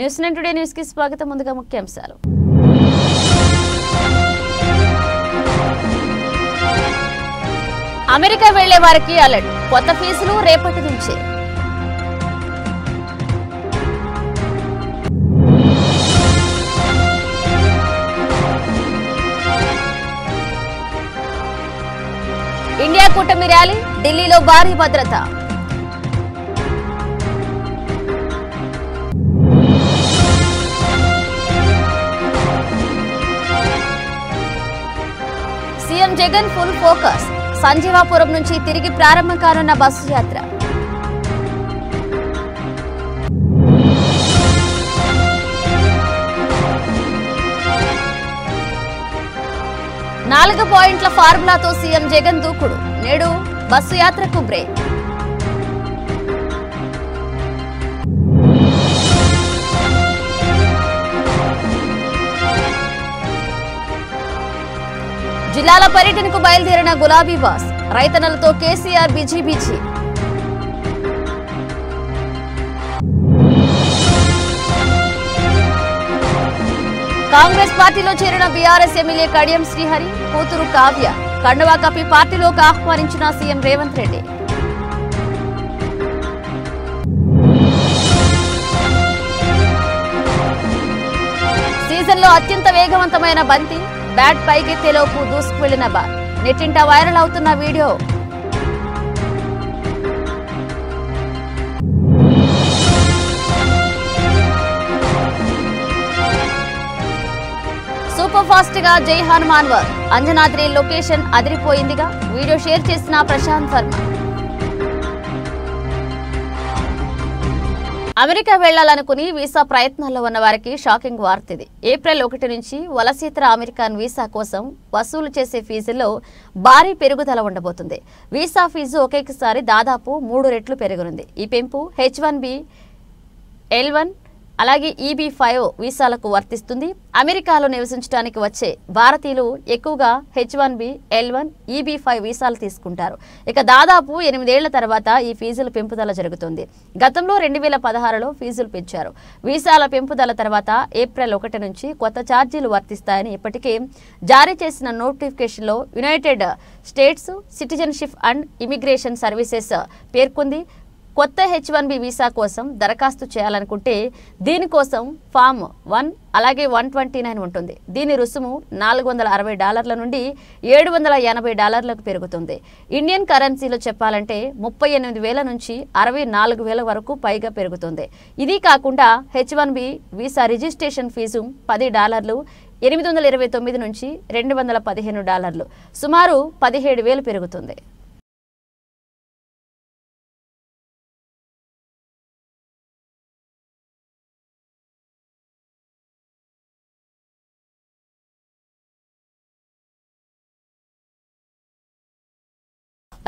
న్యూస్9 today news కి స్వాగతం। ముందుగా ముఖ్యాంశాలు। అమెరికా వెళ్లే వారికి అలర్ట్, కొత్త ఫీజులు రేపటి నుంచే। ఇండియా కూటమి ర్యాలీ, ఢిల్లీలో భారీ భద్రత। సీఎం జగన్ ఫుల్ ఫోకస్, సంజీవాపురం నుంచి తిరిగి ప్రారంభం కానున్న బస్సు యాత్ర। నాలుగు పాయింట్ల ఫార్ములాతో సీఎం జగన్ దూకుడు, నేడు బస్సు యాత్రకు బ్రేక్। జిల్లాల పర్యటనకు బయలుదేరిన గులాబీ బాస్, రైతన్నలతో కేసీఆర్ బిజీ బిజీ। కాంగ్రెస్ పార్టీలో చేరిన బీఆర్ఎస్ ఎమ్మెల్యే కడియం శ్రీహరి కూతురు కావ్య, కండువా కప్పి పార్టీలోకి ఆహ్వానించిన సీఎం రేవంత్ రెడ్డి। సీజన్లో అత్యంత వేగవంతమైన బంతి, బ్యాట్ పైకెత్తేలోపు దూసుకు వెళ్లిన బాల్, నెట్టింట వైరల్ అవుతున్న వీడియో। సూపర్ ఫాస్ట్ గా జై హనుమాన్ వర్, అంజనాద్రి లొకేషన్ అదిరిపోయిందిగా, వీడియో షేర్ చేసిన ప్రశాంత్ వర్మ। అమెరికా వెళ్లాలనుకుని వీసా ప్రయత్నాల్లో ఉన్న వారికి షాకింగ్ వార్త ఇది। ఏప్రిల్ 1 నుంచి వలసేతర అమెరికన్ వీసా కోసం వసూలు చేసే ఫీజుల్లో భారీ పెరుగుదల ఉండబోతుంది। వీసా ఫీజు ఒకేసారి దాదాపు 3 రెట్లు పెరగనుంది। ఈ పెంపు H1B, L1 అలాగే EB-5 వీసాలకు వర్తిస్తుంది। అమెరికాలో నివసించడానికి వచ్చే భారతీయులు ఎక్కువగా H1B, L1, EB-5 వీసాలు తీసుకుంటారు। ఇక దాదాపు 8 ఏళ్ల తర్వాత ఈ ఫీజుల పెంపుదల జరుగుతుంది। గతంలో 2016లో ఫీజులు పెంచారు। వీసాల పెంపుదల తర్వాత ఏప్రిల్ 1 నుంచి కొత్త ఛార్జీలు వర్తిస్తాయని ఇప్పటికే జారీ చేసిన నోటిఫికేషన్లో United states citizenship and immigration services పేర్కొంది। కొత్త H1B వీసా కోసం దరఖాస్తు చేయాలనుకుంటే దీనికోసం ఫామ్ 1 అలాగే 129 ఉంటుంది। దీని రుసుము $460 నుండి $780 పెరుగుతుంది। ఇండియన్ కరెన్సీలో చెప్పాలంటే 38,000 నుంచి 64,000 వరకు పైగా పెరుగుతుంది। ఇది కాకుండా H1B వీసా రిజిస్ట్రేషన్ ఫీజు $10, 829 నుంచి $215, సుమారు 17,000 పెరుగుతుంది।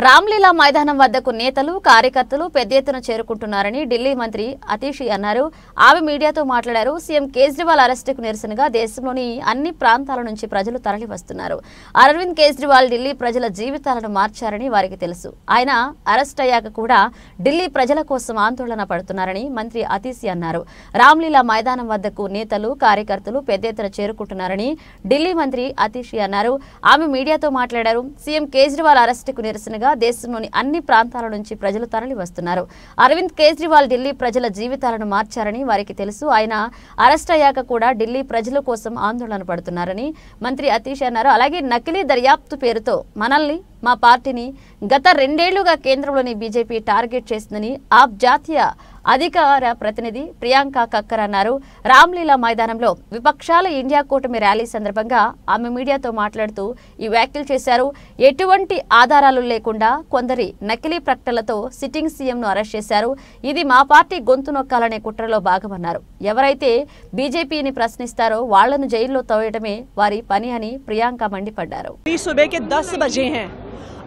రామ్లీలా మైదానం వద్దకు నేతలు, కార్యకర్తలు పెద్ద ఎత్తున చేరుకుంటున్నారని ఢిల్లీ మంత్రి అతిషి అన్నారు। ఆమె మీడియాతో మాట్లాడారు। సీఎం కేజ్రీవాల్ అరెస్టుకు నిరసనగా దేశంలోని అన్ని ప్రాంతాల నుంచి ప్రజలు తరలి వస్తున్నారు। అరవింద్ కేజ్రీవాల్ ఢిల్లీ ప్రజల జీవితాలను మార్చారని వారికి తెలుసు। ఆయన అరెస్ట్ అయ్యాక కూడా ఢిల్లీ ప్రజల కోసం ఆందోళన పడుతున్నారని మంత్రి అతిషి అన్నారు। రామ్లీలా మైదానం వద్దకు నేతలు, కార్యకర్తలు పెద్ద ఎత్తున చేరుకుంటున్నారని ఢిల్లీ మంత్రి అతిషి అన్నారు। ఆమె మీడియాతో మాట్లాడారు। సీఎం కేజ్రీవాల్ అరెస్టుకు నిరసనగా దేశంలోని అన్ని ప్రాంతాల నుంచి ప్రజలు తరలి వస్తున్నారు। అరవింద్ కేజ్రీవాల్ ఢిల్లీ ప్రజల జీవితాలను మార్చారని వారికి తెలుసు। ఆయన అరెస్ట్ అయ్యాక కూడా ఢిల్లీ ప్రజల కోసం ఆందోళన పడుతున్నారని మంత్రి అతిషి అన్నారు। అలాగే నకిలీ దర్యాప్తు పేరుతో మనల్ని, మా పార్టీని గత 2 ఏళ్లుగా కేంద్రంలోని బీజేపీ టార్గెట్ చేసిందని ఆప్ జాతీయ అధికార ప్రతినిధి ప్రియాంక కక్కర్ అన్నారు। రామ్లీలా మైదానంలో విపక్షాల ఇండియా కూటమి ర్యాలీ సందర్భంగా ఆమె మీడియాతో మాట్లాడుతూ ఈ వ్యాఖ్యలు చేశారు। ఎటువంటి ఆధారాలు లేకుండా కొందరి నకిలీ ప్రకటనలతో సిట్టింగ్ సీఎంను అరెస్ట్ చేశారు। ఇది మా పార్టీ గొంతు నొక్కాలనే కుట్రలో భాగమన్నారు। ఎవరైతే బీజేపీని ప్రశ్నిస్తారో వాళ్లను జైల్లో తోయడమే వారి పని అని ప్రియాంక మండిపడ్డారు।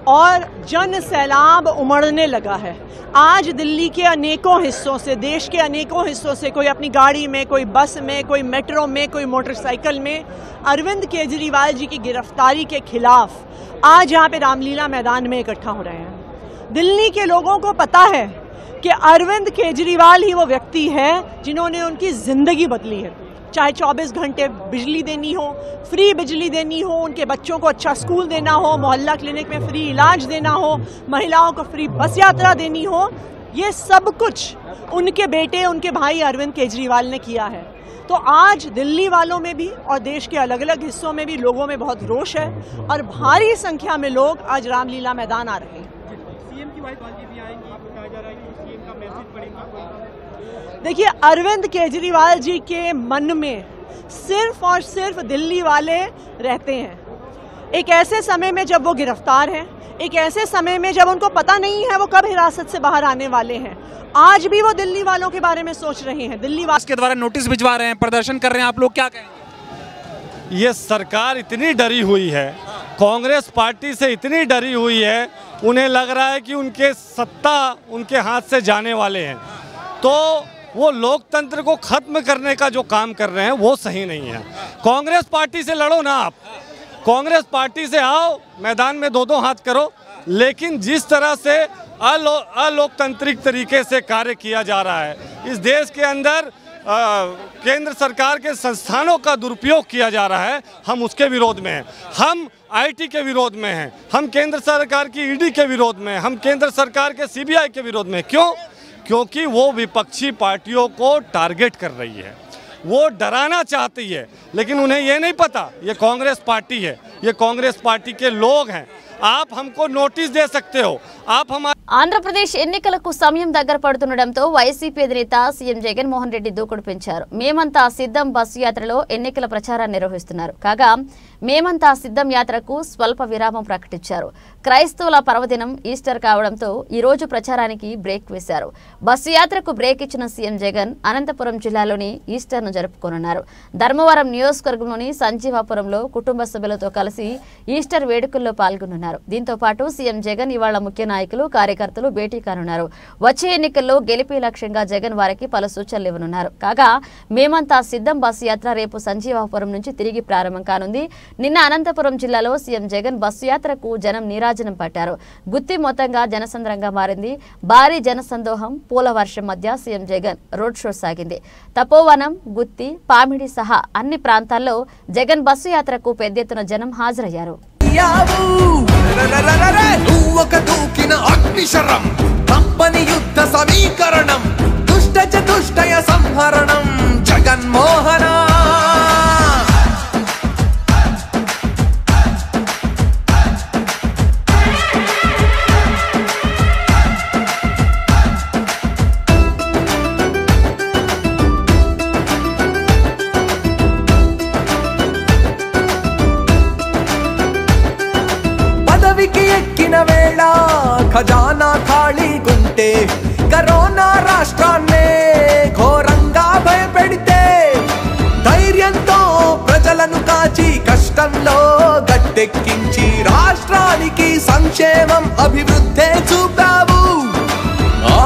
और जन सैलाब उमड़ने लगा है। आज दिल्ली के अनेकों हिस्सों से, देश के अनेकों हिस्सों से कोई अपनी गाड़ी में, कोई बस में, कोई मेट्रो में, कोई मोटरसाइकिल में अरविंद केजरीवाल जी की गिरफ्तारी के खिलाफ आज यहाँ पे रामलीला मैदान में इकट्ठा हो रहे हैं। दिल्ली के लोगों को पता है कि अरविंद केजरीवाल ही वो व्यक्ति है जिन्होंने उनकी जिंदगी बदली है। चाहे 24 घंटे बिजली देनी हो, फ्री बिजली देनी हो, उनके बच्चों को अच्छा स्कूल देना हो, मोहल्ला क्लिनिक में फ्री इलाज देना हो, महिलाओं को फ्री बस यात्रा देनी हो, ये सब कुछ उनके बेटे, उनके भाई अरविंद केजरीवाल ने किया है। तो आज दिल्ली वालों में भी और देश के अलग अलग हिस्सों में भी लोगों में बहुत रोष है और भारी संख्या में लोग आज रामलीला मैदान आ रहे हैं। सीएम की वाइफ भी आएंगी, कहा जा रहा है कि सीएम का मैसेज पड़ेगा। देखिए, अरविंद केजरीवाल जी के मन में सिर्फ और सिर्फ दिल्ली वाले रहते हैं। एक ऐसे समय में जब वो गिरफ्तार हैं, एक ऐसे समय में जब उनको पता नहीं है वो कब हिरासत से बाहर आने वाले हैं, आज भी वो दिल्ली वालों के बारे में सोच रहे हैं। दिल्ली वालों के द्वारा नोटिस भिजवा रहे हैं, प्रदर्शन कर रहे हैं, आप लोग क्या कहेंगे? ये सरकार इतनी डरी हुई है, कांग्रेस पार्टी से इतनी डरी हुई है, उन्हें लग रहा है कि उनके सत्ता उनके हाथ से जाने वाले हैं, तो वो लोकतंत्र को खत्म करने का जो काम कर रहे हैं वो सही नहीं है। कांग्रेस पार्टी से लड़ो ना, आप कांग्रेस पार्टी से आओ, मैदान में दो हाथ करो, लेकिन जिस तरह से अलोकतांत्रिक तरीके से कार्य किया जा रहा है, इस देश के अंदर केंद्र सरकार के संस्थानों का दुरुपयोग किया जा रहा है, हम उसके विरोध में हैं। हम आईटी के विरोध में हैं, हम केंद्र सरकार की ईडी के विरोध में, हम केंद्र सरकार के सीबीआई के विरोध में। क्यों? क्योंकि वो विपक्षी पार्टियों को टारगेट कर रही है, वो डराना चाहती है, लेकिन उन्हें ये नहीं पता ये कांग्रेस पार्टी है, ये कांग्रेस पार्टी के लोग हैं। आप हमको नोटिस दे सकते हो, आप हमारे ఆంధ్రప్రదేశ్ ఎన్నికలకు సమయం దగ్గర పడుతుండటంతో వైసీపీ అధినేత సీఎం జగన్మోహన్ రెడ్డి దూకుడు పెంచారు. మేమంతా సిద్ధం బస్సు యాత్రలో ఎన్నికల ప్రచారాన్ని నిర్వహిస్తున్నారు. కాగా మేమంతా సిద్ధం యాత్రకు స్వల్ప విరామం ప్రకటించారు. క్రైస్తవుల పర్వదినం ఈస్టర్ కావడంతో ఈ రోజు ప్రచారానికి బ్రేక్ వేశారు. బస్సు యాత్రకు బ్రేక్ ఇచ్చిన సీఎం జగన్ అనంతపురం జిల్లాలోని ఈస్టర్ను జరుపుకోనున్నారు. ధర్మవరం నియోజకవర్గంలోని సంజీవాపురంలో కుటుంబ సభ్యులతో కలిసి ఈస్టర్ వేడుకల్లో పాల్గొనున్నారు. దీంతో పాటు సీఎం జగన్ ఇవాళ ముఖ్య నాయకులు, కార్యకర్తలు భేటీ కానున్నారు. వచ్చే ఎన్నికల్లో గెలిపే లక్ష్యంగా జగన్ వారికి పలు సూచనలు ఇవ్వనున్నారు. కాగా మేమంతా సిద్ధం బస్సు యాత్ర రేపు సంజీవాపురం నుంచి తిరిగి ప్రారంభం కానుంది. నిన్న అనంతపురం జిల్లాలో సీఎం జగన్ బస్సు యాత్రకు జనం నీరాజనం పట్టారు. గుత్తి మొత్తంగా జనసంద్రంగా మారింది. భారీ జనసందోహం, పూల వర్షం మధ్య సీఎం జగన్ రోడ్ షో సాగింది. తపోవనం, గుత్తి, పామిడి సహా అన్ని ప్రాంతాల్లో జగన్ బస్సు యాత్రకు పెద్ద ఎత్తున జనం హాజరయ్యారు. యుద్ధ సమీకరణం దుష్ట చతుష్టయ సంహరణం జగన్మోహన వేళ ఖజానా ఖాళీగుంటే కరోనా రాష్ట్రాన్నే ఘోరంగా భయపెడితే ధైర్యంతో ప్రజలను కాచి కష్టంలో గట్టెక్కించి రాష్ట్రానికి సంక్షేమం అభివృద్ధే చూపావు.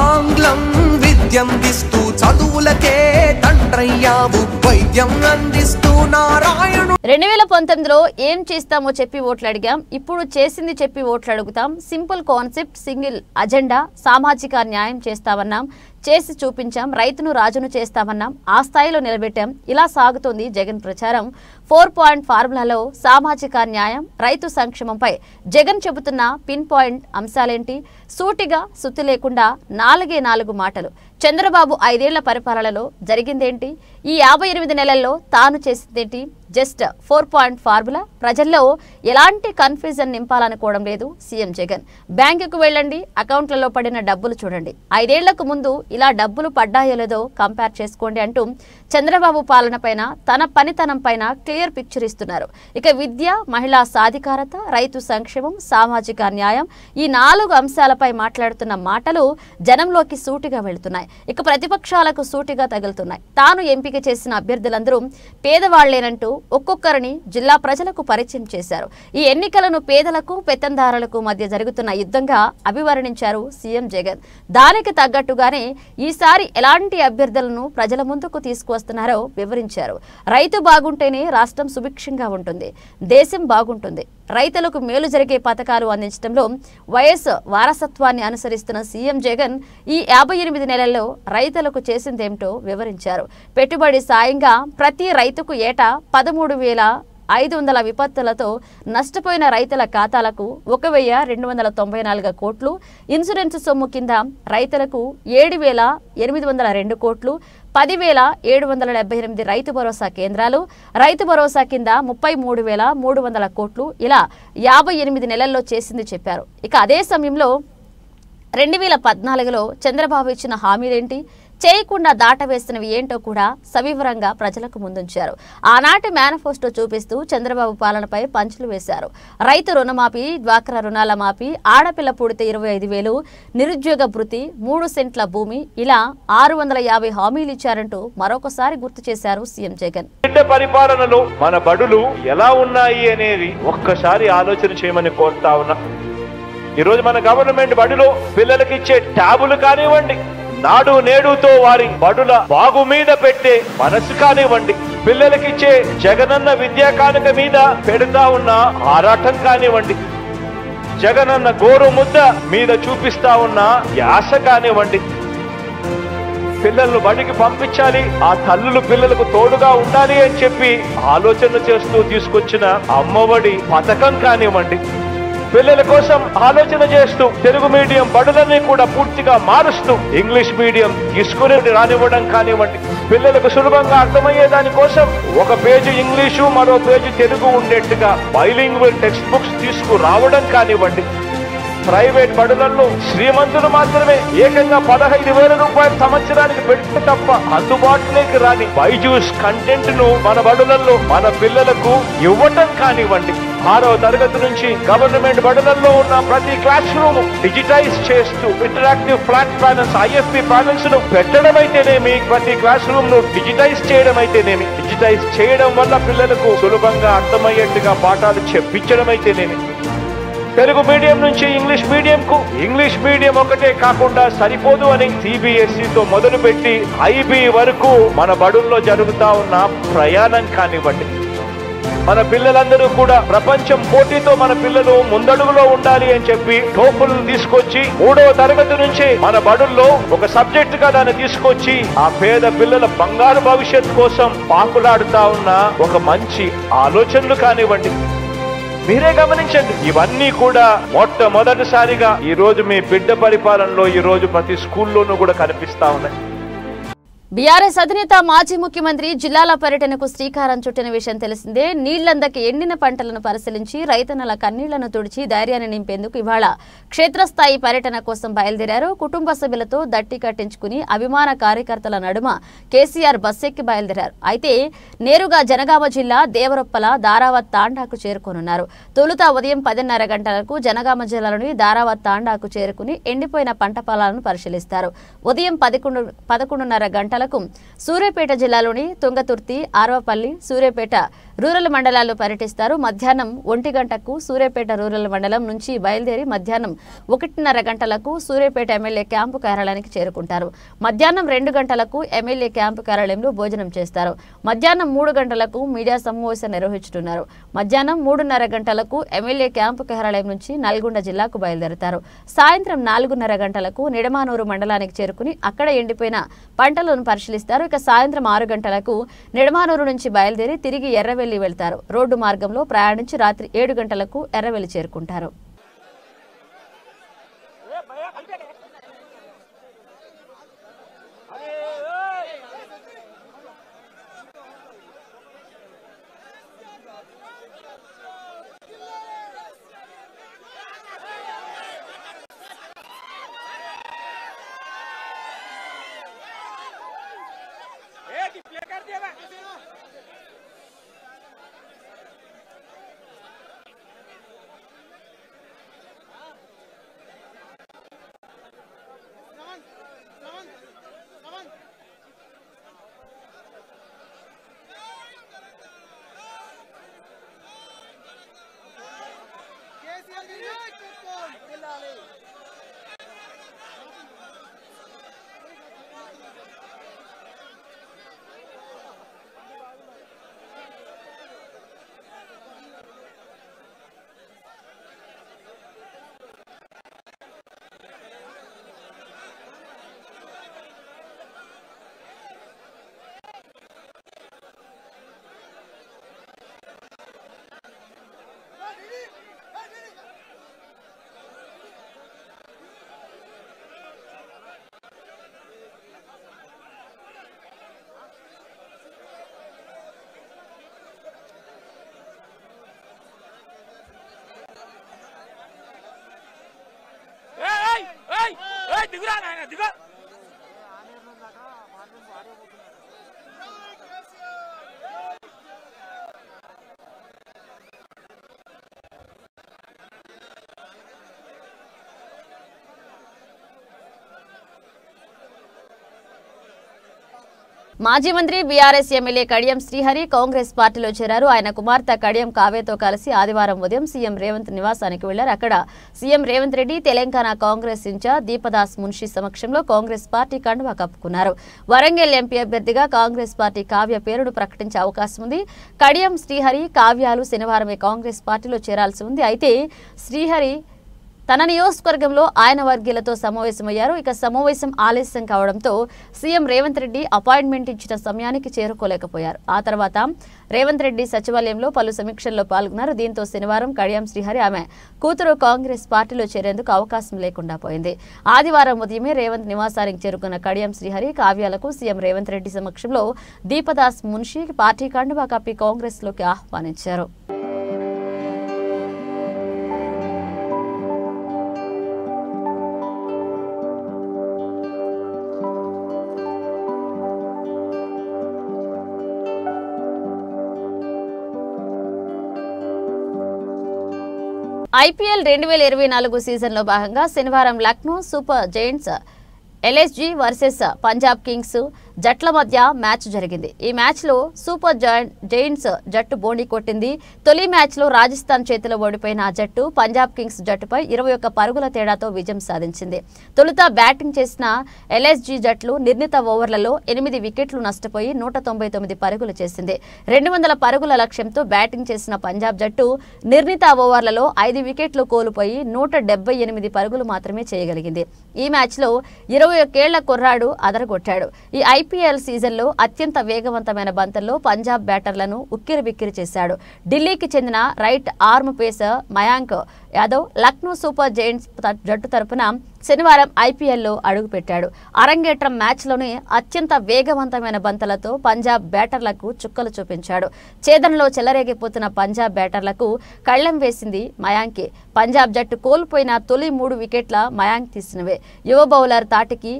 ఆంగ్లం విద్యం దిస్తూ చదువులకే తండ్రయ్యావు, వైద్యం అందిస్తూ నారాయణు. 2019లో ఏం చేస్తామో చెప్పి ఓట్లు అడిగాం, ఇప్పుడు చేసింది చెప్పి ఓట్లు అడుగుతాం. Simple concept, single agenda. సామాజిక న్యాయం చేస్తామన్నాం, చేసి చూపించాం. రైతును రాజును చేస్తామన్నాం, ఆ స్థాయిలో నిలబెట్టాం. ఇలా సాగుతోంది జగన్ ప్రచారం. 4 పాయింట్ ఫార్ములాలో సామాజిక న్యాయం, రైతు సంక్షేమంపై జగన్ చెబుతున్న పిన్ పాయింట్ అంశాలేంటి? సూటిగా సుత్తి లేకుండా 4 మాటలు. చంద్రబాబు 5 ఏళ్ల పరిపాలనలో జరిగిందేంటి? ఈ 58 నెలల్లో తాను చేసిందేంటి? Just 4 point formula. ప్రజల్లో ఎలాంటి కన్ఫ్యూజన్ నింపాలనుకోవడం లేదు సీఎం జగన్. బ్యాంకుకు వెళ్ళండి, అకౌంట్లలో పడిన డబ్బులు చూడండి. 5 ఏళ్లకు ముందు ఇలా డబ్బులు పడ్డాయో లేదో కంపేర్ చేసుకోండి అంటూ చంద్రబాబు పాలన పైన, తన పనితనం పైన క్లియర్ పిక్చర్ ఇస్తున్నారు. ఇక విద్య, మహిళా సాధికారత, రైతు సంక్షేమం, సామాజిక న్యాయం, ఈ 4 అంశాలపై మాట్లాడుతున్న మాటలు జనంలోకి సూటిగా వెళుతున్నాయి. ఇక ప్రతిపక్షాలకు సూటిగా తగులుతున్నాయి. తాను ఎంపిక చేసిన అభ్యర్థులందరూ పేదవాళ్లేనంటూ ఒక్కొక్కరిని జిల్లా ప్రజలకు పరిచయం చేశారు. ఈ ఎన్నికలను పేదలకు, పెత్తందారులకు మధ్య జరుగుతున్న యుద్ధంగా అభివర్ణించారు సీఎం జగన్. దానికి తగ్గట్టుగానే ఈసారి ఎలాంటి అభ్యర్థులను ప్రజల ముందుకు తీసుకువస్తున్నారో వివరించారు. రైతు బాగుంటేనే రాష్ట్రం సుభిక్షంగా ఉంటుంది, దేశం బాగుంటుంది. రైతులకు మేలు జరిగే పథకాలు అందించడంలో వైఎస్ వారసత్వాన్ని అనుసరిస్తున్న సీఎం జగన్ ఈ 58 నెలల్లో రైతులకు చేసిందేమిటో వివరించారు. పెట్టుబడి సాయంగా ప్రతి రైతుకు ఏటా 13,500 విపత్తులతో నష్టపోయిన రైతుల ఖాతాలకు 1,294 కోట్లు, ఇన్సూరెన్స్ సొమ్ము కింద రైతులకు 7,802 కోట్లు, 10,778 రైతు భరోసా కేంద్రాలు, రైతు భరోసా కింద 33,300 కోట్లు ఇలా 58 నెలల్లో చేసింది చెప్పారు. ఇక అదే సమయంలో 2014లో చంద్రబాబు ఇచ్చిన హామీలేంటి, చేయకుండా దాటవేసినవి ఏంటో కూడా సవివరంగా ప్రజలకు ముందుంచారు. ఆనాటి మేనిఫెస్టో చూపిస్తూ చంద్రబాబు పాలనపై పంచులు వేశారు. రైతు రుణమాఫీ, డ్వాక్రా రుణాల మాఫీ, ఆడపిల్ల పుడితే 25,000, నిరుద్యోగ భృతి, 3 సెంట్ల భూమి ఇలా 650 హామీలు ఇచ్చారంటూ మరొకసారి గుర్తు చేశారు సీఎం జగన్. పరిపాలనలో మన బడులు ఎలా ఉన్నాయి అనేది ఒక్కసారి ఆలోచన చేయమని కోరుతా ఉన్నా. ఈరోజు మన గవర్నమెంట్ బడిలో పిల్లలకి ఇచ్చే ట్యాబులు కానివ్వండి, నాడు నేడుతో వారి బడుల బాగు మీద పెట్టే మనసు కానివ్వండి, పిల్లలకిచ్చే జగనన్న విద్యా కానుక మీద పెడతా ఉన్న ఆరాటం కానివ్వండి, జగనన్న గోరు ముద్ద మీద చూపిస్తా ఉన్న యాస కానివ్వండి, పిల్లలను బడికి పంపించాలి, ఆ తల్లులు పిల్లలకు తోడుగా ఉండాలి అని చెప్పి ఆలోచన చేస్తూ తీసుకొచ్చిన అమ్మఒడి పథకం కానివ్వండి, పిల్లల కోసం ఆలోచన చేస్తూ తెలుగు మీడియం బడులని కూడా పూర్తిగా మారుస్తూ ఇంగ్లీష్ మీడియం తీసుకుని రానివ్వడం కానివ్వండి, పిల్లలకు సులభంగా అర్థమయ్యే దానికోసం ఒక పేజీ ఇంగ్లీషు మరో పేజీ తెలుగు ఉండేట్టుగా బైలింగ్వల్ టెక్స్ట్ బుక్స్ తీసుకురావడం కానివ్వండి, ప్రైవేట్ బడులలో శ్రీమంతులు మాత్రమే ఏకంగా 15,000 రూపాయలు సంవత్సరానికి పెడితే తప్ప అందుబాటులోకి రాని బైజూస్ కంటెంట్ ను మన బడులలో మన పిల్లలకు ఇవ్వటం కానివ్వండి, 6వ తరగతి నుంచి గవర్నమెంట్ బడులలో ఉన్న ప్రతి క్లాస్ రూమ్ డిజిటైజ్ చేస్తూ interactive flat panels, IFP panels ను పెట్టడం అయితేనేమి, ప్రతి క్లాస్ రూమ్ ను డిజిటైజ్ చేయడం అయితేనేమి, డిజిటైజ్ చేయడం వల్ల పిల్లలకు సులభంగా అర్థమయ్యేట్టుగా పాఠాలు చెప్పించడం అయితేనేమి, తెలుగు మీడియం నుంచి ఇంగ్లీష్ మీడియం కు, ఇంగ్లీష్ మీడియం ఒకటే కాకుండా సరిపోదు అని CBSEతో మొదలుపెట్టి IB వరకు మన బడుల్లో జరుగుతా ఉన్న ప్రయాణం కానివ్వండి, మన పిల్లలందరూ కూడా ప్రపంచం పోటీతో మన పిల్లలు ముందడుగులో ఉండాలి అని చెప్పి టోఫుల్ తీసుకొచ్చి 3వ తరగతి నుంచి మన బడుల్లో ఒక సబ్జెక్ట్ గా దాన్ని తీసుకొచ్చి ఆ పేద పిల్లల బంగారు భవిష్యత్ కోసం పాకులాడుతా ఉన్న ఒక మంచి ఆలోచనలు కానివ్వండి, మీరే గమనించండి. ఇవన్నీ కూడా మొట్టమొదటిసారిగా ఈ రోజు మీ బిడ్డ పరిపాలనలో ఈ రోజు ప్రతి స్కూల్లోనూ కూడా కనిపిస్తా ఉన్నాయి. బీఆర్ఎస్ అధినేత మాజీ ముఖ్యమంత్రి జిల్లాల పర్యటనకు శ్రీకారం చుట్టిన విషయం తెలిసిందే. నీళ్లందకి ఎండిన పంటలను పరిశీలించి రైతన్నల కన్నీళ్లను తుడిచి ధైర్యాన్ని నింపేందుకు ఇవాళ క్షేత్రస్థాయి పర్యటన కోసం బయలుదేరారు. కుటుంబ సభ్యులతో దట్టి కట్టించుకుని అభిమాన కార్యకర్తల నడుమ కేసీఆర్ బస్సెక్కి బయలుదేరారు. అయితే నేరుగా జనగామ జిల్లా దేవరొప్పల దారావత్ తాండాకు చేరుకోనున్నారు. తొలుత ఉదయం 10:30 గంటలకు జనగామ జిల్లాలోని దారావత్ తాండాకు చేరుకుని ఎండిపోయిన పంట పొలాలను పరిశీలిస్తారు. ఉదయం 11:30 గంటలకు సూర్యాపేట జిల్లాలోని తుంగతుర్తి, ఆర్వపల్లి, సూర్యాపేట రూరల్ మండలాల్లో పర్యటిస్తారు. మధ్యాహ్నం 1 గంటకు సూర్యాపేట రూరల్ మండలం నుంచి బయలుదేరి మధ్యాహ్నం 1:30 గంటలకు సూర్యాపేట ఎమ్మెల్యే క్యాంపు కార్యాలయానికి చేరుకుంటారు. మధ్యాహ్నం 2 గంటలకు ఎమ్మెల్యే క్యాంపు కార్యాలయంలో భోజనం చేస్తారు. మధ్యాహ్నం 3 గంటలకు మీడియా సమావేశం నిర్వహించనున్నారు. మధ్యాహ్నం 3:30 గంటలకు ఎమ్మెల్యే క్యాంపు కార్యాలయం నుంచి నల్గొండ జిల్లాకు బయలుదేరుతారు. సాయంత్రం 4:30 గంటలకు నిడమానూరు మండలానికి చేరుకుని అక్కడ ఎండిపోయిన పంటలను పరిశీలిస్తారు. ఇక సాయంత్రం 6 గంటలకు నిడమానూరు నుంచి బయలుదేరి తిరిగి ఎర్రవెల్లి వెళ్తారు. రోడ్డు మార్గంలో ప్రయాణించి రాత్రి 7 గంటలకు ఎర్రవెల్లి చేరుకుంటారు. మాజీ మంత్రి బీఆర్ఎస్ ఎమ్మెల్యే కడియం శ్రీహరి కాంగ్రెస్ పార్టీలో చేరారు. ఆయన కుమార్తె కడియం కావ్యతో కలిసి ఆదివారం ఉదయం సీఎం రేవంత్ నివాసానికి వెళ్లారు. అక్కడ సీఎం రేవంత్ రెడ్డి తెలంగాణ కాంగ్రెస్ ఇన్ఛార్జ్ దీపదాస్ మున్షి సమక్షంలో కాంగ్రెస్ పార్టీ కండువా కప్పుకున్నారు. వరంగల్ ఎంపీ అభ్యర్థిగా కాంగ్రెస్ పార్టీ కావ్య పేరును ప్రకటించే అవకాశం ఉంది. కడియం శ్రీహరి కావ్యాలు శనివారమే కాంగ్రెస్ పార్టీలో చేరాల్సి ఉంది. అయితే శ్రీహరి తన నియోజకవర్గంలో ఆయన వర్గీయులతో సమావేశమయ్యారు. ఇక సమావేశం ఆలస్యం కావడంతో సీఎం రేవంత్ రెడ్డి అపాయింట్మెంట్ ఇచ్చిన సమయానికి చేరుకోలేకపోయారు. ఆ తర్వాత రేవంత్ రెడ్డి సచివాలయంలో పలు సమీక్షల్లో పాల్గొన్నారు. దీంతో శనివారం కడియం శ్రీహరి ఆమె కూతురు కాంగ్రెస్ పార్టీలో చేరేందుకు అవకాశం లేకుండా పోయింది. ఆదివారం ఉదయమే రేవంత్ నివాసానికి చేరుకున్న కడియం శ్రీహరి కావ్యాలకు సీఎం రేవంత్ రెడ్డి సమక్షంలో దీపదాస్ మున్షి పార్టీ కండువా కప్పి కాంగ్రెస్ లోకి ఆహ్వానించారు. ఐపీఎల్ 2024 సీజన్లో భాగంగా శనివారం Lucknow super Giants LSG versus Punjab Kings జట్ల మధ్య మ్యాచ్ జరిగింది. ఈ మ్యాచ్లో సూపర్ జైంట్స్ జట్టు బోణి కొట్టింది. తొలి మ్యాచ్లో రాజస్థాన్ చేతిలో ఓడిపోయిన ఆ జట్టు పంజాబ్ కింగ్స్ జట్టుపై 21 పరుగుల తేడాతో విజయం సాధించింది. తొలుత బ్యాటింగ్ చేసిన ఎల్ఎస్జీ జట్లు నిర్ణీత ఓవర్లలో 8 వికెట్లు నష్టపోయి 199 పరుగులు చేసింది. 200 పరుగుల లక్ష్యంతో బ్యాటింగ్ చేసిన పంజాబ్ జట్టు నిర్ణీత ఓవర్లలో 5 వికెట్లు కోల్పోయి 178 పరుగులు మాత్రమే చేయగలిగింది. ఈ మ్యాచ్లో 21 ఏళ్ల కుర్రాడు అదరగొట్టాడు. ఈ ఐపీఎల్ సీజన్లో అత్యంత వేగవంతమైన బంతుల్లో పంజాబ్ బ్యాటర్లను ఉక్కిరిబిక్కిరి చేశాడు. ఢిల్లీకి చెందిన right arm pacer Mayank Yadav Lucknow super Giants జట్టు తరపున శనివారం ఐపీఎల్లో అడుగుపెట్టాడు. అరంగేట్రం మ్యాచ్లోనే అత్యంత వేగవంతమైన బంతులతో పంజాబ్ బ్యాటర్లకు చుక్కలు చూపించాడు. ఛేదనలో చెలరేగిపోతున్న పంజాబ్ బ్యాటర్లకు కళ్లెం వేసింది మయాంకే. పంజాబ్ జట్టు కోల్పోయిన తొలి 3 వికెట్ల మయాంక్ తీసినవే. యువ బౌలర్ తాటికి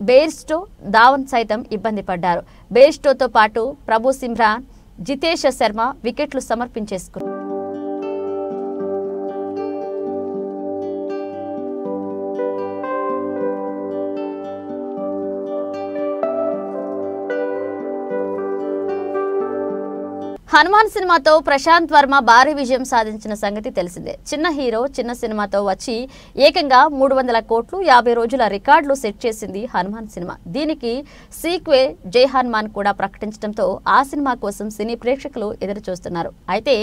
బెయిర్స్టో ధావన్ సైతం ఇబ్బంది పడ్డారు. బెయిర్స్టోతో పాటు ప్రభు సిమ్రాన్ జితేష్ శర్మ వికెట్లు సమర్పించేసుకున్నారు. హనుమాన్ సినిమాతో ప్రశాంత్ వర్మ భారీ విజయం సాధించిన సంగతి తెలిసిందే. చిన్న హీరో చిన్న సినిమాతో వచ్చి ఏకంగా 300 కోట్లు 50 రోజుల రికార్డులు సెట్ చేసింది హనుమాన్ సినిమా. దీనికి సీక్వెల్ జై హనుమాన్ కూడా ప్రకటించడంతో ఆ సినిమా కోసం సినీ ప్రేక్షకులు ఎదురు చూస్తున్నారు. అయితే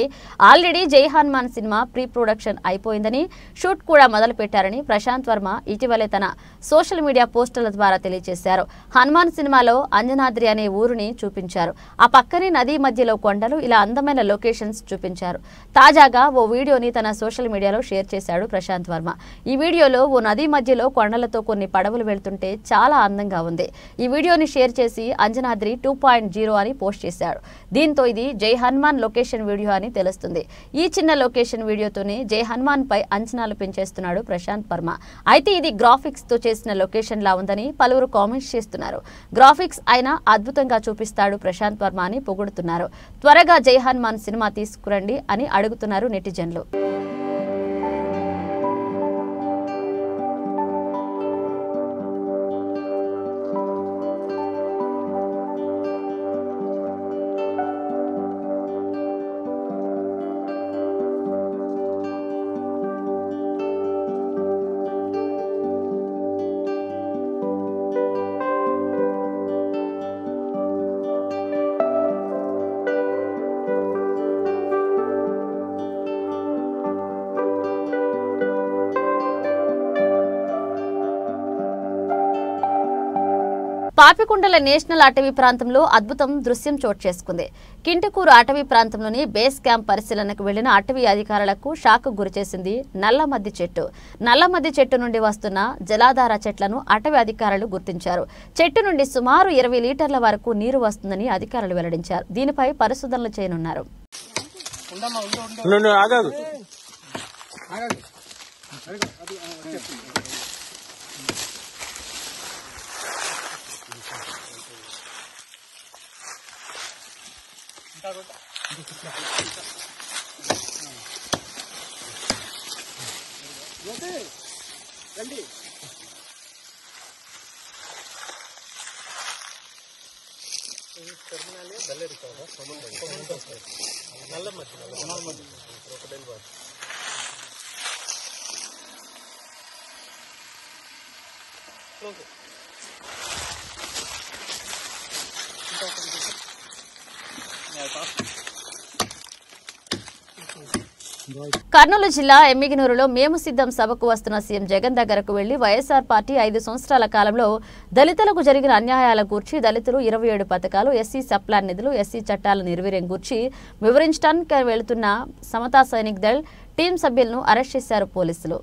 ఆల్రెడీ జై హనుమాన్ సినిమా ప్రీ ప్రొడక్షన్ అయిపోయిందని, షూట్ కూడా మొదలు పెట్టారని ప్రశాంత్ వర్మ ఇటీవలే తన సోషల్ మీడియా పోస్టుల ద్వారా తెలియజేశారు. హనుమాన్ సినిమాలో అంజనాద్రి అనే ఊరుని చూపించారు. ఆ పక్కనే నదీ మధ్యలో కొండలు, ఇలా అందమైన లొకేషన్స్ చూపించారు. తాజాగా ఓ వీడియోని తన సోషల్ మీడియాలో షేర్ చేశాడు ప్రశాంత్ వర్మ. ఈ వీడియోలో ఓ నది మధ్యలో కొండలతో కొన్ని పడవలు వెళ్తుంటే చాలా అందంగా ఉంది. ఈ వీడియోని షేర్ చేసి అంజనాద్రి 2.0 అని పోస్ట్ చేశాడు. దీంతో ఇది జై హనుమాన్ లొకేషన్ వీడియో అని తెలుస్తుంది. ఈ చిన్న లొకేషన్ వీడియోతోనే జై హనుమాన్ పై అంచనాలు పెంచేస్తున్నాడు ప్రశాంత్ వర్మ. అయితే ఇది గ్రాఫిక్స్ తో చేసిన లొకేషన్ లా ఉందని పలువురు కామెంట్స్ చేస్తున్నారు. గ్రాఫిక్స్ అయినా అద్భుతంగా చూపిస్తాడు ప్రశాంత్ వర్మ అని పొగుడుతున్నారు. త్వరగా జై హనుమాన్ సినిమా తీసుకురండి అని అడుగుతున్నారు నెటిజన్లు. పాపికొండల నేషనల్ అటవీ ప్రాంతంలో అద్భుతం దృశ్యం చోటు చేసుకుంది. కింటకూరు అటవీ ప్రాంతంలోని బేస్ క్యాంప్ పరిశీలనకు వెళ్లిన అటవీ అధికారులకు షాక్ గురిచేసింది నల్లమద్ది చెట్టు. నల్లమద్ది చెట్టు నుండి వస్తున్న జలాధార చెట్లను అటవీ అధికారులు గుర్తించారు. చెట్టు నుండి సుమారు 20 లీటర్ల వరకు నీరు వస్తుందని అధికారులు వెల్లడించారు. దీనిపై పరిశోధనలు చేయనున్నారు. కర్నూలు జిల్లా ఎమ్మిగినూరులో మేము సిద్ధం సభకు వస్తున్న సీఎం జగన్ దగ్గరకు వెళ్లి వైఎస్ఆర్ పార్టీ 5 సంవత్సరాల కాలంలో దళితులకు జరిగిన అన్యాయాల గూర్చి, దళితులు 27 పథకాలు, ఎస్సీ సప్లాన్ నిధులు, ఎస్సీ చట్టాల నిర్వీర్యం గూర్చి వివరించడానికి వెళుతున్న సమతా సైనిక్ దళ్ టీం సభ్యులను అరెస్ట్ చేశారు పోలీసులు.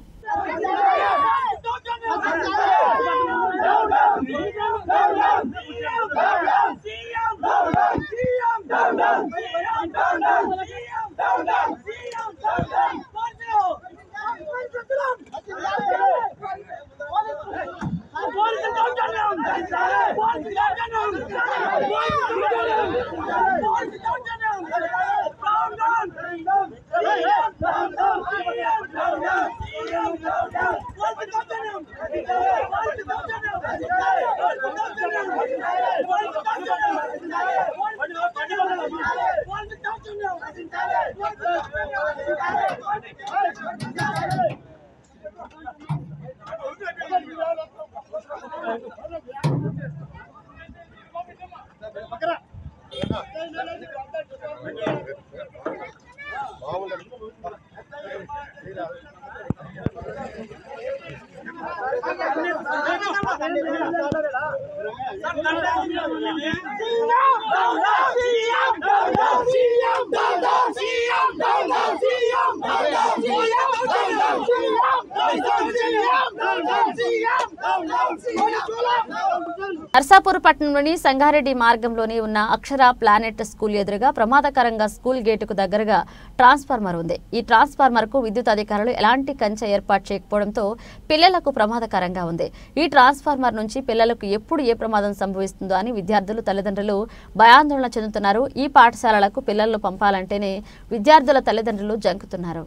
నర్సాపూర్ పట్టణంలోని సంగారెడ్డి మార్గంలోని ఉన్న అక్షర ప్లానెట్ స్కూల్ ఎదురుగా ప్రమాదకరంగా స్కూల్ గేటుకు దగ్గరగా ట్రాన్స్ఫార్మర్ ఉంది. ఈ ట్రాన్స్ఫార్మర్ కు విద్యుత్ అధికారులు ఎలాంటి కంచె ఏర్పాటు చేయకపోవడంతో పిల్లలకు ప్రమాదకరంగా ఉంది. ఈ ట్రాన్స్ఫార్మర్ నుంచి పిల్లలకు ఎప్పుడు ఏ ప్రమాదం సంభవిస్తుందో అని విద్యార్థులు, తల్లిదండ్రులు భయాందోళన చెందుతున్నారు. ఈ పాఠశాలలకు పిల్లలను పంపాలంటేనే విద్యార్థుల తల్లిదండ్రులు జంకుతున్నారు.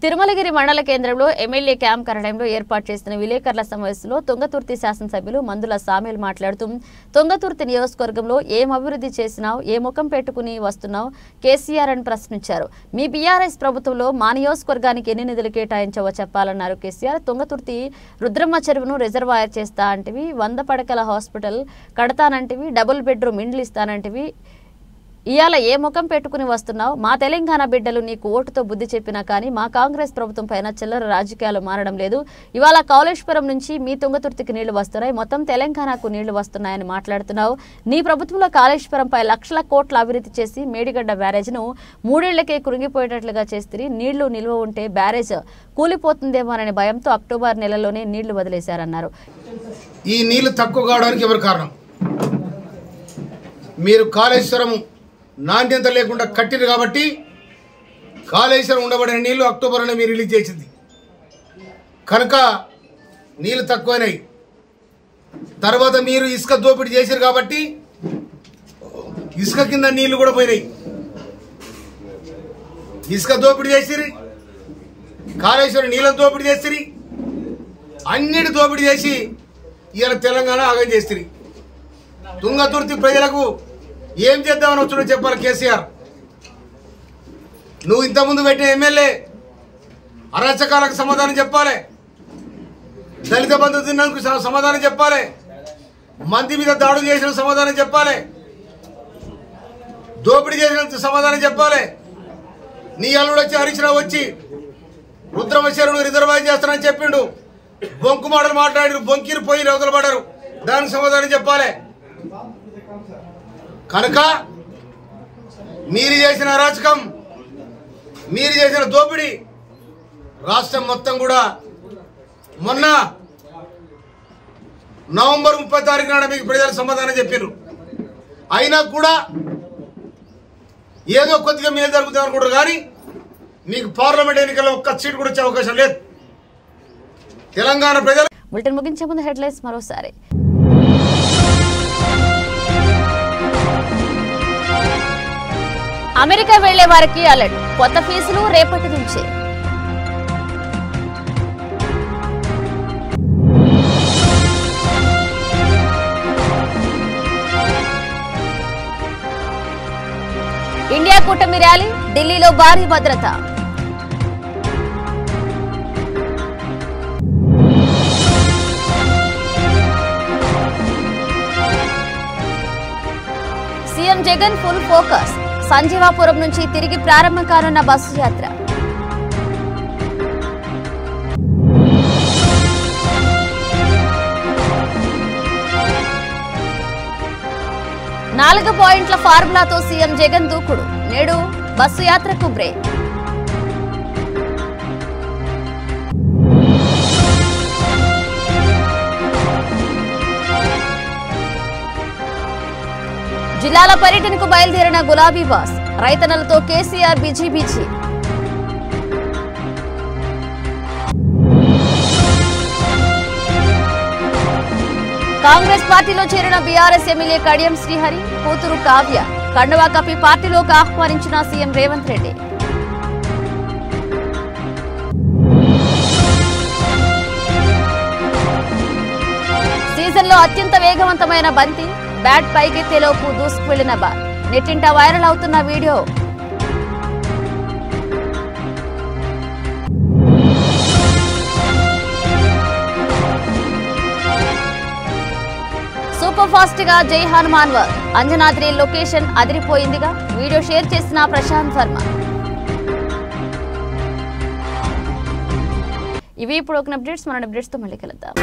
తిరుమలగిరి మండల కేంద్రంలో ఎమ్మెల్యే క్యాంప్ కార్యాలయంలో ఏర్పాటు చేసిన విలేకరుల సమావేశంలో తుంగతుర్తి శాసనసభ్యులు మందుల సామేల్ మాట్లాడుతూ తుంగతుర్తి నియోజకవర్గంలో ఏం అభివృద్ధి చేసినావు, ఏ ముఖం పెట్టుకుని వస్తున్నావు కేసీఆర్ అని ప్రశ్నించారు. మీ బీఆర్ఎస్ ప్రభుత్వంలో మా నియోజకవర్గానికి ఎన్ని నిధులు కేటాయించావో చెప్పాలన్నారు కేసీఆర్. తుంగతుర్తి రుద్రమ్మ చెరువును రిజర్వాయర్ చేస్తా అంటివి, 100 పడకల హాస్పిటల్ కడతానంటివి, డబుల్ బెడ్రూమ్ ఇండ్లు ఇస్తానంటివి, ఇవాళ ఏ ముఖం పెట్టుకుని వస్తున్నావు? మా తెలంగాణ బిడ్డలు నీకు ఓటుతో బుద్ధి చెప్పినా కానీ మా కాంగ్రెస్ ప్రభుత్వం పైన చిల్లర రాజకీయాలు మారడం లేదు. ఇవాళ కాళేశ్వరం నుంచి మీ తుంగతుర్తికి నీళ్లు వస్తున్నాయి, మొత్తం తెలంగాణకు నీళ్లు వస్తున్నాయని మాట్లాడుతున్నావు. నీ ప్రభుత్వంలో కాళేశ్వరంపై లక్షల కోట్ల అభివృద్ధి చేసి మేడిగడ్డ బ్యారేజ్ను 3 ఏళ్లకే కురింగిపోయేటట్లుగా చేస్తే నీళ్లు నిల్వ ఉంటే బ్యారేజ్ కూలిపోతుందేమోననే భయంతో అక్టోబర్ నెలలోనే నీళ్లు వదిలేశారన్నారు. ఈ నీళ్లు తక్కువ కావడానికి ఎవరు కారణం? మీరు కాళేశ్వరం నాణ్యత లేకుండా కట్టిరు కాబట్టి కాళేశ్వరం ఉండబడిన నీళ్లు అక్టోబర్లోనే మీరు రిలీజ్ చేసింది కనుక నీళ్లు తక్కువైనాయి. తర్వాత మీరు ఇసుక దోపిడీ చేశారు కాబట్టి ఇసుక కింద నీళ్లు కూడా పోయినాయి. ఇసుక దోపిడీ చేసిరి, కాళేశ్వరం నీళ్ళ దోపిడీ చేసిరి, అన్నిటి దోపిడీ చేసి ఇవాళ తెలంగాణ ఆగం చేసిరి. తుంగతుర్తి ప్రజలకు ఏం చేద్దామని వచ్చాడో చెప్పాలి కేసీఆర్. నువ్వు ఇంతకుముందు పెట్టిన ఎమ్మెల్యే అరాచకాలకు సమాధానం చెప్పాలి, దళిత బంధు తిన్నందుకు సమాధానం చెప్పాలి, మంది మీద దాడులు చేసిన సమాధానం చెప్పాలి, దోపిడీ చేసిన సమాధానం చెప్పాలి. నీ అల్లుడు వచ్చి హరీశ్రావు వచ్చి రుద్రమశేరుడు రిజర్వాయర్ చేస్తానని చెప్పిండు, బొంకు మాటలు మాట్లాడారు, బొంకిరు పోయి రవతలు పడారు, దానికి సమాధానం చెప్పాలి. కనుక మీరు చేసిన అరాచకం, మీరు చేసిన దోపిడీ రాష్ట్రం మొత్తం కూడా మొన్న నవంబర్ 30 తారీఖు నాడు మీకు ప్రజలు సమాధానం చెప్పారు. అయినా కూడా ఏదో కొద్దిగా మేలు జరుగుతుంది అనుకుంటారు, కానీ మీకు పార్లమెంట్ ఎన్నికల్లో ఒక్క సీటు కూడా వచ్చే అవకాశం లేదు. తెలంగాణ ప్రజలు. బులెటిన్ ముగించే ముందు హెడ్లైన్స్ మరోసారి. అమెరికా వెళ్లే వారికి అలర్ట్, కొత్త ఫీజులు రేపటి నుంచే. ఇండియా కూటమి ర్యాలీ, ఢిల్లీలో భారీ భద్రత. సీఎం జగన్ ఫుల్ ఫోకస్, సంజీవాపురం నుంచి తిరిగి ప్రారంభం కానున్న బస్సు యాత్ర. నాలుగు పాయింట్ల ఫార్ములాతో సీఎం జగన్ దూకుడు, నేడు బస్సు యాత్రకు బ్రేక్. జిల్లాల పర్యటనకు బయలుదేరిన గులాబీ బాస్, రైతన్నలతో కేసీఆర్ బిజీ. కాంగ్రెస్ పార్టీలో చేరిన బీఆర్ఎస్ ఎమ్మెల్యే కడియం శ్రీహరి కూతురు కావ్య, కండువా కప్పి పార్టీలోకి ఆహ్వానించిన సీఎం రేవంత్ రెడ్డి. సీజన్లో అత్యంత వేగవంతమైన బంతి, బ్యాట్ పైకెత్తేలోపు దూసుకువెళ్లిన బాల్, నెట్టింట వైరల్ అవుతున్న వీడియో. సూపర్ ఫాస్ట్ గా జై హనుమాన్ వర్క్, అంజనాద్రి లొకేషన్ అదిరిపోయిందిగా, వీడియో షేర్ చేసిన ప్రశాంత్ వర్మ. ఇవి ఇప్పుడు ఒక అప్డేట్స్, మన అప్డేట్స్ తో మళ్ళీ కలుద్దాం.